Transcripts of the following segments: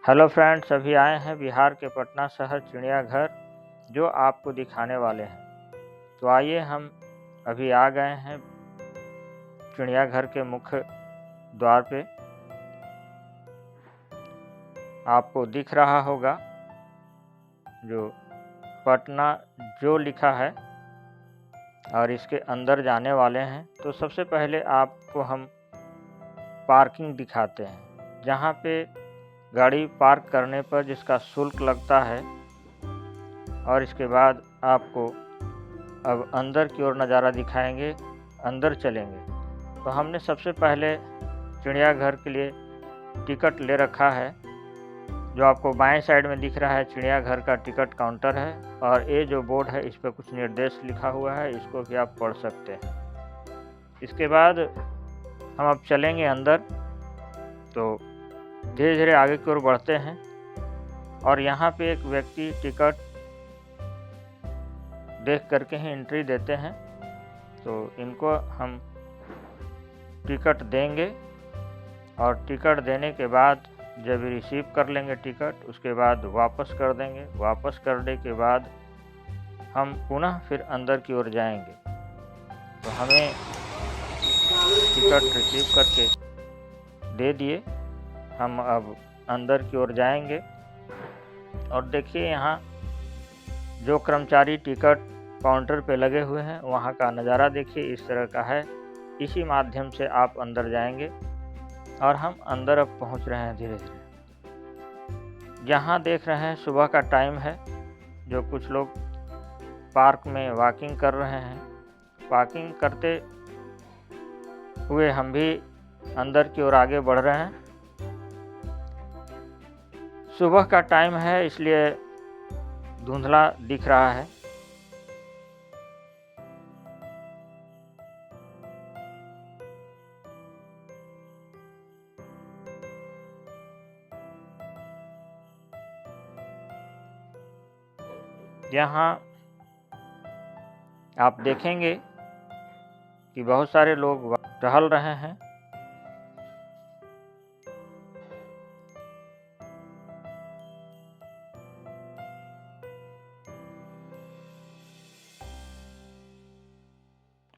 Hello friends, अभी आए हैं बिहार के पटना शहर चिड़ियाघर, जो आपको दिखाने वाले हैं। तो आइए, हम अभी आ गए हैं चिड़ियाघर के मुख्य द्वार पे। आपको दिख रहा होगा जो पटना जो लिखा है, और इसके अंदर जाने वाले हैं। तो सबसे पहले आपको हम पार्किंग दिखाते हैं, जहाँ पे गाड़ी पार्क करने पर जिसका शुल्क लगता है। और इसके बाद आपको अब अंदर की ओर नज़ारा दिखाएंगे, अंदर चलेंगे। तो हमने सबसे पहले चिड़ियाघर के लिए टिकट ले रखा है, जो आपको बाएं साइड में दिख रहा है। चिड़ियाघर का टिकट काउंटर है, और ये जो बोर्ड है इस पर कुछ निर्देश लिखा हुआ है, इसको भी आप पढ़ सकते हैं। इसके बाद हम अब चलेंगे अंदर। तो धीरे धीरे आगे की ओर बढ़ते हैं, और यहाँ पे एक व्यक्ति टिकट देख करके ही एंट्री देते हैं। तो इनको हम टिकट देंगे, और टिकट देने के बाद जब रिसीव कर लेंगे टिकट, उसके बाद वापस कर देंगे। वापस करने के बाद हम पुनः फिर अंदर की ओर जाएंगे। तो हमें टिकट रिसीव करके दे दिए, हम अब अंदर की ओर जाएंगे। और देखिए, यहाँ जो कर्मचारी टिकट काउंटर पे लगे हुए हैं, वहाँ का नज़ारा देखिए, इस तरह का है। इसी माध्यम से आप अंदर जाएंगे, और हम अंदर अब पहुँच रहे हैं धीरे धीरे। यहाँ देख रहे हैं सुबह का टाइम है, जो कुछ लोग पार्क में वॉकिंग कर रहे हैं। वॉकिंग करते हुए हम भी अंदर की ओर आगे बढ़ रहे हैं। सुबह का टाइम है, इसलिए धुंधला दिख रहा है। यहाँ आप देखेंगे कि बहुत सारे लोग टहल रहे हैं।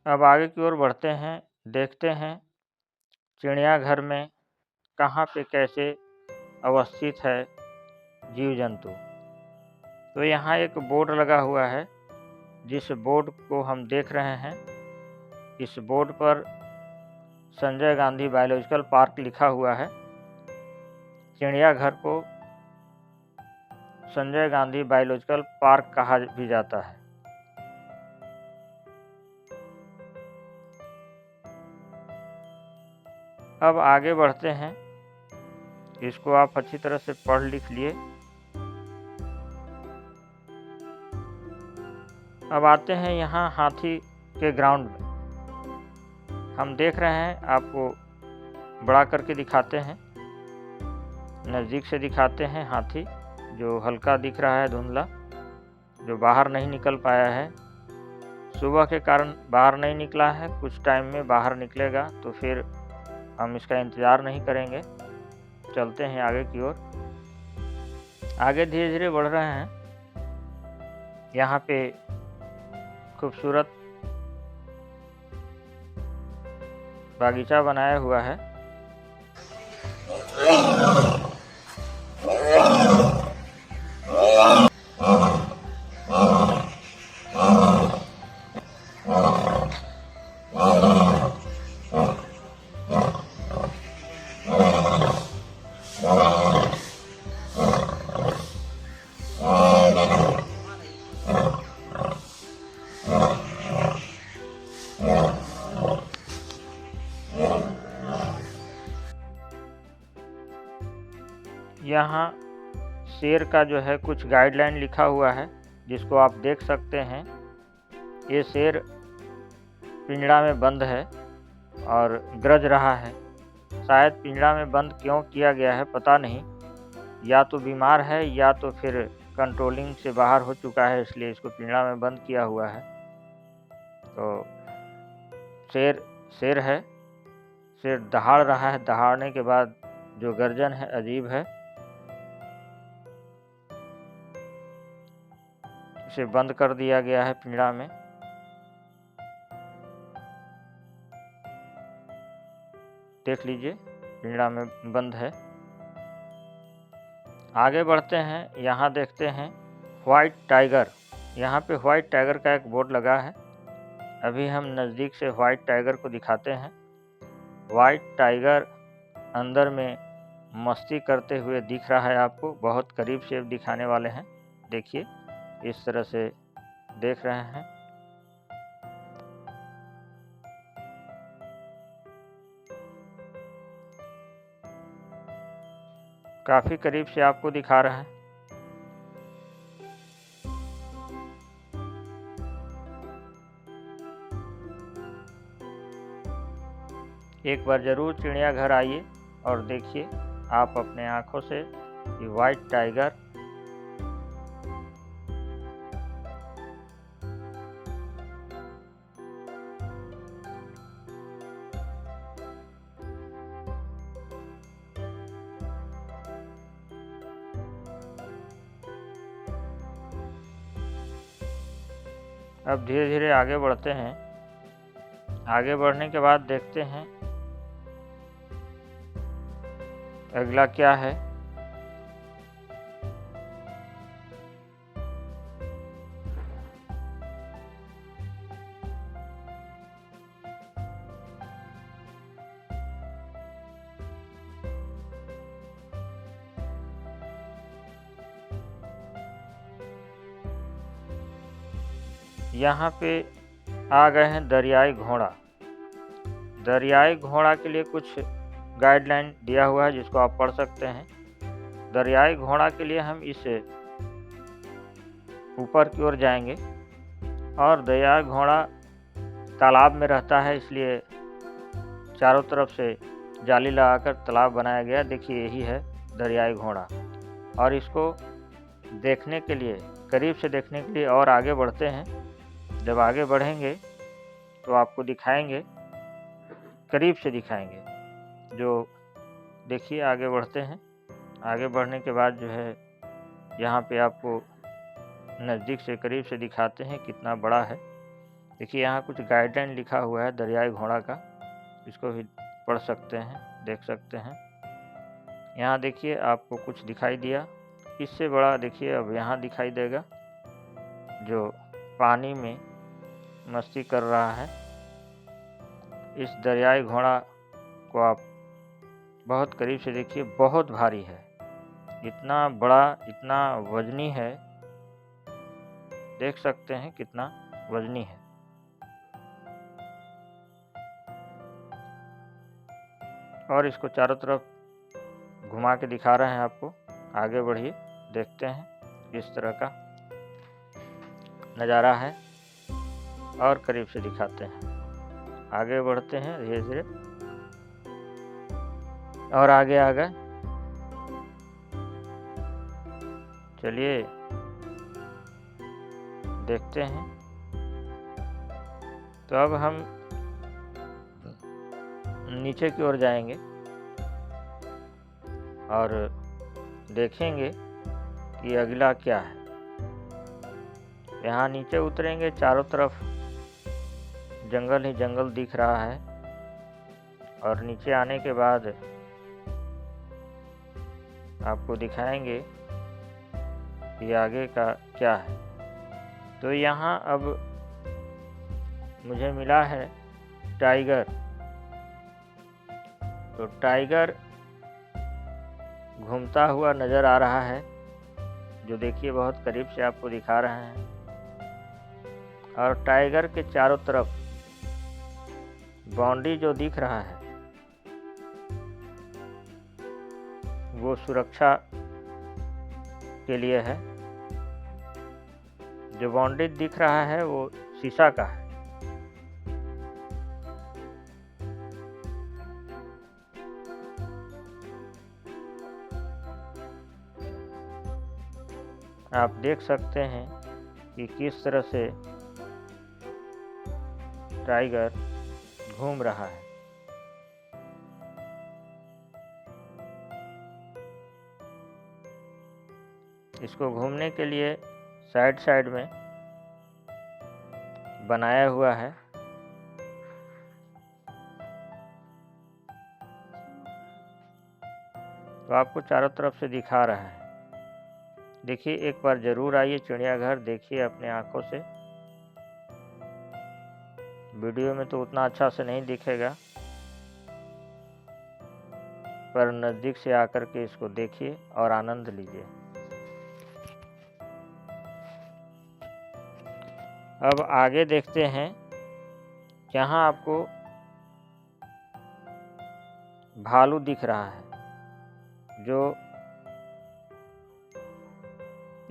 अब आगे की ओर बढ़ते हैं, देखते हैं चिड़ियाघर में कहाँ पे कैसे अवस्थित है जीव जंतु। तो यहाँ एक बोर्ड लगा हुआ है, जिस बोर्ड को हम देख रहे हैं। इस बोर्ड पर संजय गांधी बायोलॉजिकल पार्क लिखा हुआ है। चिड़ियाघर को संजय गांधी बायोलॉजिकल पार्क कहा भी जाता है। अब आगे बढ़ते हैं, इसको आप अच्छी तरह से पढ़ लिख लिए। अब आते हैं यहाँ हाथी के ग्राउंड में। हम देख रहे हैं, आपको बड़ा करके दिखाते हैं, नज़दीक से दिखाते हैं। हाथी जो हल्का दिख रहा है, धुंधला, जो बाहर नहीं निकल पाया है, सुबह के कारण बाहर नहीं निकला है। कुछ टाइम में बाहर निकलेगा, तो फिर हम इसका इंतज़ार नहीं करेंगे, चलते हैं आगे की ओर। आगे धीरे धीरे बढ़ रहे हैं। यहाँ पे खूबसूरत बागीचा बनाया हुआ है। यहाँ शेर का जो है कुछ गाइडलाइन लिखा हुआ है, जिसको आप देख सकते हैं। ये शेर पिंजड़ा में बंद है और गरज रहा है। शायद पिंजड़ा में बंद क्यों किया गया है पता नहीं, या तो बीमार है या तो फिर कंट्रोलिंग से बाहर हो चुका है, इसलिए इसको पिंजड़ा में बंद किया हुआ है। तो शेर है, शेर दहाड़ रहा है। दहाड़ने के बाद जो गर्जन है अजीब है। इसे बंद कर दिया गया है पिंजड़ा में। देख लीजिए पिंजड़ा में बंद है। आगे बढ़ते हैं, यहाँ देखते हैं व्हाइट टाइगर। यहाँ पे व्हाइट टाइगर का एक बोर्ड लगा है। अभी हम नज़दीक से व्हाइट टाइगर को दिखाते हैं। व्हाइट टाइगर अंदर में मस्ती करते हुए दिख रहा है आपको, बहुत करीब से दिखाने वाले हैं। देखिए इस तरह से देख रहे हैं। काफ़ी करीब से आपको दिखा रहा है। एक बार ज़रूर चिड़ियाघर आइए और देखिए आप अपने आँखों से ये व्हाइट टाइगर। अब धीरे धीरे आगे बढ़ते हैं। आगे बढ़ने के बाद देखते हैं अगला क्या है। यहाँ पे आ गए हैं दरियाई घोड़ा। दरियाई घोड़ा के लिए कुछ गाइडलाइन दिया हुआ है जिसको आप पढ़ सकते हैं। दरियाई घोड़ा के लिए हम इस ऊपर की ओर जाएंगे और दरियाई घोड़ा तालाब में रहता है, इसलिए चारों तरफ से जाली लगाकर तालाब बनाया गया। देखिए यही है दरियाई घोड़ा। और इसको देखने के लिए, करीब से देखने के लिए और आगे बढ़ते हैं। जब आगे बढ़ेंगे तो आपको दिखाएंगे, करीब से दिखाएंगे। जो देखिए आगे बढ़ते हैं। आगे बढ़ने के बाद जो है यहाँ पे आपको नज़दीक से करीब से दिखाते हैं कितना बड़ा है। देखिए यहाँ कुछ गाइडलाइन लिखा हुआ है दरियाई घोड़ा का, इसको भी पढ़ सकते हैं, देख सकते हैं। यहाँ देखिए आपको कुछ दिखाई दिया, इससे बड़ा देखिए अब यहाँ दिखाई देगा जो पानी में मस्ती कर रहा है। इस दरियाई घोड़ा को आप बहुत करीब से देखिए, बहुत भारी है, इतना बड़ा, इतना वजनी है। देख सकते हैं कितना वजनी है। और इसको चारों तरफ घुमा के दिखा रहे हैं आपको। आगे बढ़िए, देखते हैं इस तरह का नज़ारा है और करीब से दिखाते हैं। आगे बढ़ते हैं धीरे धीरे और आगे आ गए। चलिए देखते हैं। तो अब हम नीचे की ओर जाएंगे और देखेंगे कि अगला क्या है। यहाँ नीचे उतरेंगे, चारों तरफ जंगल ही जंगल दिख रहा है। और नीचे आने के बाद आपको दिखाएंगे कि आगे का क्या है। तो यहाँ अब मुझे मिला है टाइगर। तो टाइगर घूमता हुआ नज़र आ रहा है, जो देखिए बहुत करीब से आपको दिखा रहे हैं। और टाइगर के चारों तरफ बाउंड्री जो दिख रहा है वो सुरक्षा के लिए है। जो बाउंड्री दिख रहा है वो शीशा का है। आप देख सकते हैं कि किस तरह से टाइगर घूम रहा है। इसको घूमने के लिए साइड साइड में बनाया हुआ है। तो आपको चारों तरफ से दिखा रहा है। देखिए, एक बार ज़रूर आइए चिड़ियाघर, देखिए अपने आँखों से। वीडियो में तो उतना अच्छा से नहीं दिखेगा, पर नज़दीक से आकर के इसको देखिए और आनंद लीजिए। अब आगे देखते हैं, यहाँ आपको भालू दिख रहा है जो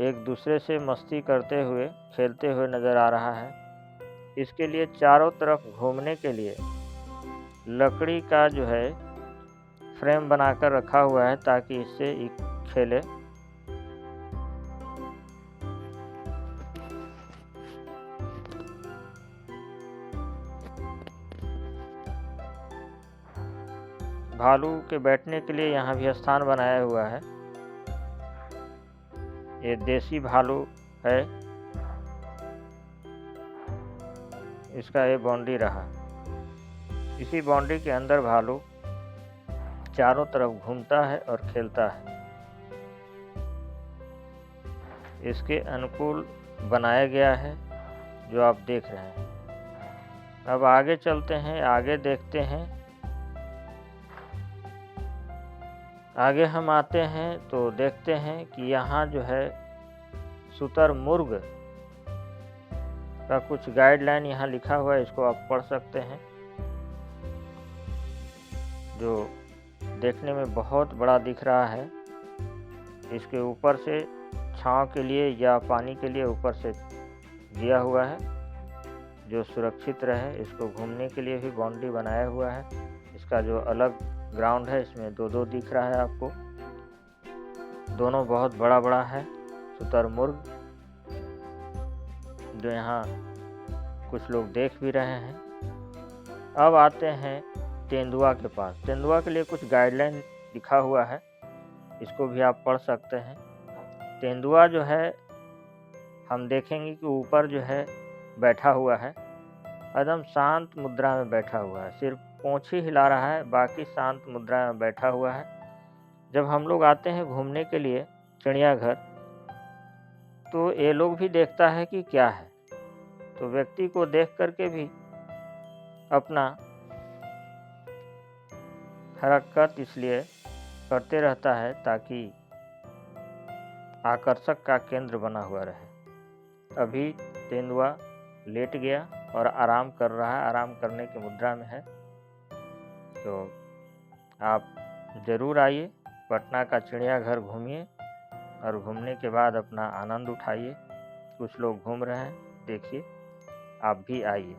एक दूसरे से मस्ती करते हुए, खेलते हुए नज़र आ रहा है। इसके लिए चारों तरफ घूमने के लिए लकड़ी का जो है फ्रेम बनाकर रखा हुआ है ताकि इससे खेले। भालू के बैठने के लिए यहाँ भी स्थान बनाया हुआ है। ये देसी भालू है, इसका ये बाउंड्री रहा। इसी बाउंड्री के अंदर भालू चारों तरफ घूमता है और खेलता है। इसके अनुकूल बनाया गया है जो आप देख रहे हैं। अब आगे चलते हैं, आगे देखते हैं। आगे हम आते हैं तो देखते हैं कि यहाँ जो है शुतुरमुर्ग का कुछ गाइडलाइन यहाँ लिखा हुआ है, इसको आप पढ़ सकते हैं, जो देखने में बहुत बड़ा दिख रहा है। इसके ऊपर से छांव के लिए या पानी के लिए ऊपर से दिया हुआ है जो सुरक्षित रहे। इसको घूमने के लिए भी बाउंड्री बनाया हुआ है। इसका जो अलग ग्राउंड है, इसमें दो दिख रहा है आपको, दोनों बहुत बड़ा बड़ा है। शुतुरमुर्ग जो यहाँ कुछ लोग देख भी रहे हैं। अब आते हैं तेंदुआ के पास। तेंदुआ के लिए कुछ गाइडलाइन लिखा हुआ है, इसको भी आप पढ़ सकते हैं। तेंदुआ जो है हम देखेंगे कि ऊपर जो है बैठा हुआ है, एकदम शांत मुद्रा में बैठा हुआ है, सिर्फ पूँछ ही हिला रहा है, बाकी शांत मुद्रा में बैठा हुआ है। जब हम लोग आते हैं घूमने के लिए चिड़ियाघर, तो ये लोग भी देखता है कि क्या है, तो व्यक्ति को देख करके भी अपना हरकत इसलिए करते रहता है ताकि आकर्षक का केंद्र बना हुआ रहे। अभी तेंदुआ लेट गया और आराम कर रहा है, आराम करने की मुद्रा में है। तो आप ज़रूर आइए, पटना का चिड़ियाघर घूमिए और घूमने के बाद अपना आनंद उठाइए। कुछ लोग घूम रहे हैं, देखिए, आप भी आइए।